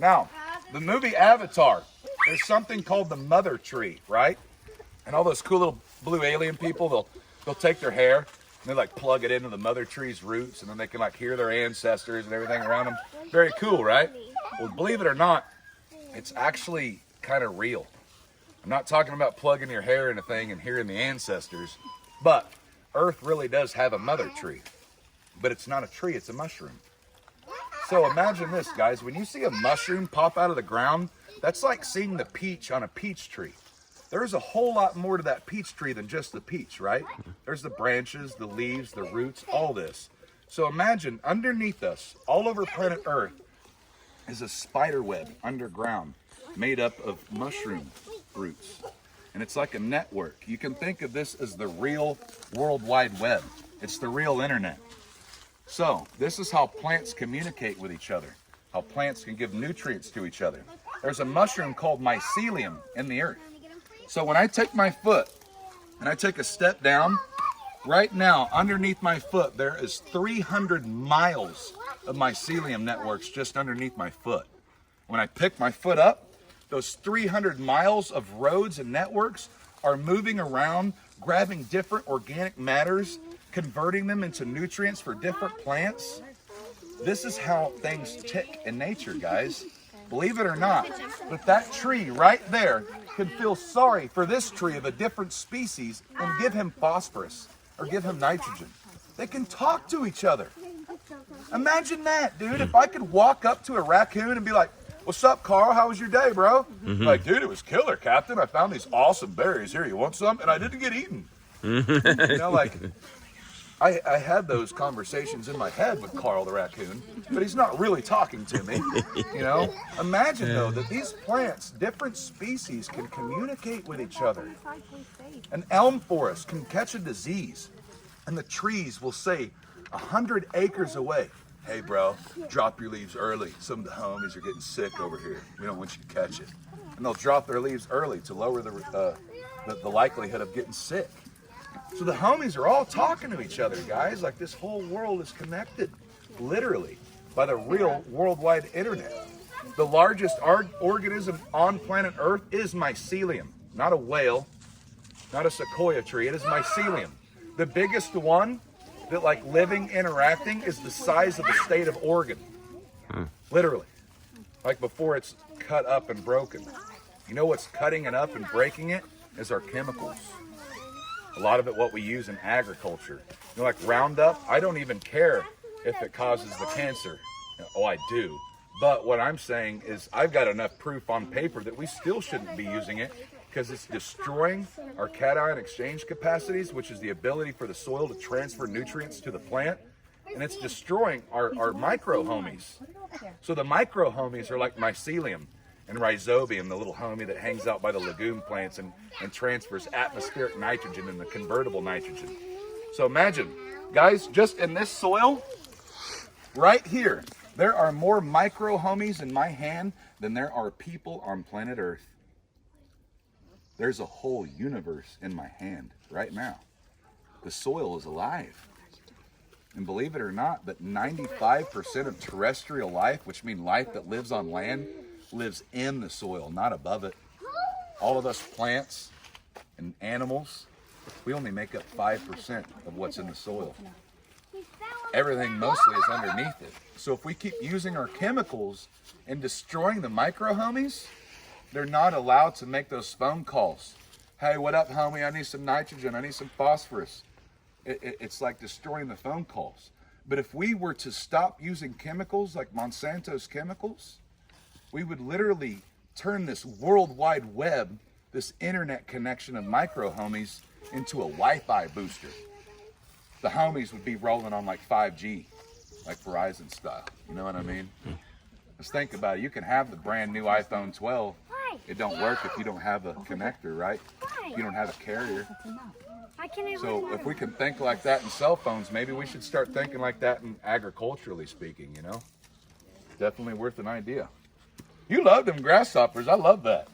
Now, the movie Avatar, there's something called the mother tree, right? And all those cool little blue alien people, they'll take their hair and they like plug it into the mother tree's roots, and then they can like hear their ancestors and everything around them. Very cool, right? Well, believe it or not, it's actually kind of real. I'm not talking about plugging your hair in a thing and hearing the ancestors, but Earth really does have a mother tree. But it's not a tree, it's a mushroom. So imagine this, guys. When you see a mushroom pop out of the ground, that's like seeing the peach on a peach tree. There's a whole lot more to that peach tree than just the peach, right? There's the branches, the leaves, the roots, all this. So imagine underneath us, all over planet Earth, is a spider web underground made up of mushroom roots. And it's like a network. You can think of this as the real World Wide Web. It's the real internet. So this is how plants communicate with each other, how plants can give nutrients to each other. There's a mushroom called mycelium in the earth. So when I take my foot and I take a step down, right now underneath my foot there is 300 miles of mycelium networks just underneath my foot. When I pick my foot up, those 300 miles of roads and networks are moving around, grabbing different organic matters, converting them into nutrients for different plants. This is how things tick in nature, guys. Believe it or not, but that tree right there can feel sorry for this tree of a different species and give him phosphorus or give him nitrogen. They can talk to each other. Imagine that, dude. If I could walk up to a raccoon and be like, "What's up, Carl? How was your day, bro?" Like, "Dude, it was killer, Captain. I found these awesome berries. Here, you want some?" And I didn't get eaten. You know, like, I had those conversations in my head with Carl the raccoon, but he's not really talking to me, you know? Imagine, though, that these plants, different species, can communicate with each other. An elm forest can catch a disease, and the trees will say 100 acres away, "Hey, bro, drop your leaves early. Some of the homies are getting sick over here. We don't want you to catch it." And they'll drop their leaves early to lower the likelihood of getting sick. So the homies are all talking to each other, guys. Like, this whole world is connected, literally, by the real worldwide internet. The largest organism on planet Earth is mycelium, not a whale, not a sequoia tree. It is mycelium. The biggest one that, like, living, interacting, is the size of the state of Oregon. Literally. Like, before it's cut up and broken. You know what's cutting it up and breaking it? Is our chemicals. A lot of it what we use in agriculture. You know, like Roundup, I don't even care if it causes the cancer. Oh, I do. But what I'm saying is I've got enough proof on paper that we still shouldn't be using it because it's destroying our cation exchange capacities, which is the ability for the soil to transfer nutrients to the plant. And it's destroying our micro homies. So the micro homies are like mycelium and rhizobium, the little homie that hangs out by the legume plants and transfers atmospheric nitrogen and the convertible nitrogen. So imagine, guys, just in this soil, right here, there are more micro homies in my hand than there are people on planet Earth. There's a whole universe in my hand right now. The soil is alive. And believe it or not, that 95% of terrestrial life, which means life that lives on land, lives in the soil, not above it. All of us plants and animals, we only make up 5% of what's in the soil. Everything mostly is underneath it. So if we keep using our chemicals and destroying the micro homies, they're not allowed to make those phone calls. "Hey, what up, homie? I need some nitrogen. I need some phosphorus." It's like destroying the phone calls. But if we were to stop using chemicals like Monsanto's chemicals, we would literally turn this worldwide web, this internet connection of micro homies, into a Wi-Fi booster. The homies would be rolling on like 5G, like Verizon style. You know what I mean? Just think about it. You can have the brand new iPhone 12. It don't work if you don't have a connector, right? If you don't have a carrier. So if we can think like that in cell phones, maybe we should start thinking like that in agriculturally speaking, you know? Definitely worth an idea. You love them grasshoppers. I love that.